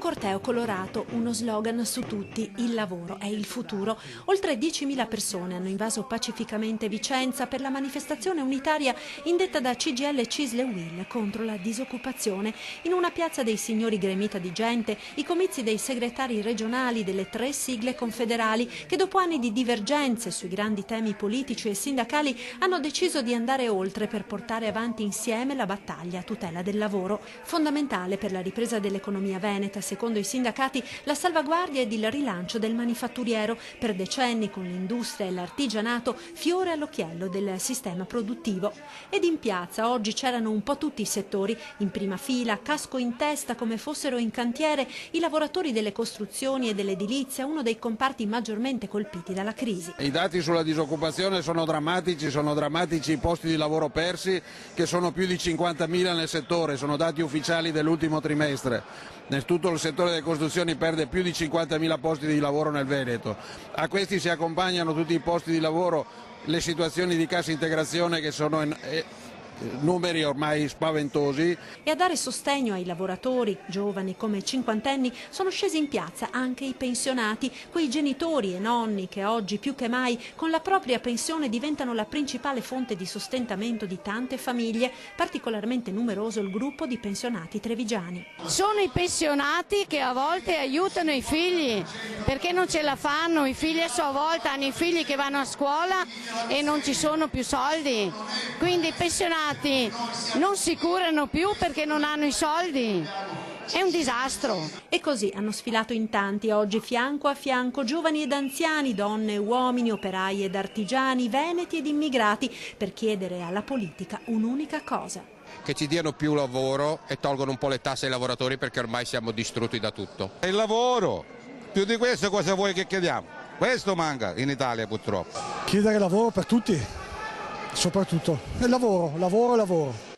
corteo colorato, uno slogan su tutti: il lavoro è il futuro. Oltre 10.000 persone hanno invaso pacificamente Vicenza per la manifestazione unitaria indetta da CGIL, CISL e UIL contro la disoccupazione. In una piazza dei signori gremita di gente, i comizi dei segretari regionali delle 3 sigle confederali che dopo anni di divergenze sui grandi temi politici e sindacali hanno deciso di andare oltre per portare avanti insieme la battaglia a tutela del lavoro. Fondamentale per la ripresa dell'economia veneta, secondo i sindacati, la salvaguardia ed il rilancio del manifatturiero, per decenni con l'industria e l'artigianato fiore all'occhiello del sistema produttivo. Ed in piazza oggi c'erano un po' tutti i settori, in prima fila, casco in testa come fossero in cantiere, i lavoratori delle costruzioni e dell'edilizia, uno dei comparti maggiormente colpiti dalla crisi. I dati sulla disoccupazione sono drammatici i posti di lavoro persi, che sono più di 50.000 nel settore, sono dati ufficiali dell'ultimo trimestre. Tutto il settore delle costruzioni perde più di 50.000 posti di lavoro nel Veneto. A questi si accompagnano tutti i posti di lavoro, le situazioni di cassa integrazione che sono numeri ormai spaventosi. E a dare sostegno ai lavoratori, giovani come cinquantenni, sono scesi in piazza anche i pensionati, quei genitori e nonni che oggi più che mai con la propria pensione diventano la principale fonte di sostentamento di tante famiglie, particolarmente numeroso il gruppo di pensionati trevigiani. Sono i pensionati che a volte aiutano i figli perché non ce la fanno, i figli a sua volta hanno i figli che vanno a scuola e non ci sono più soldi, quindi i pensionati non si curano più perché non hanno i soldi. È un disastro. E così hanno sfilato in tanti oggi fianco a fianco, giovani ed anziani, donne e uomini, operai ed artigiani, veneti ed immigrati, per chiedere alla politica un'unica cosa: che ci diano più lavoro e tolgono un po' le tasse ai lavoratori, perché ormai siamo distrutti da tutto. Il lavoro, più di questo cosa vuoi che chiediamo? Questo manca in Italia purtroppo. Chiedere lavoro per tutti, soprattutto. Il lavoro.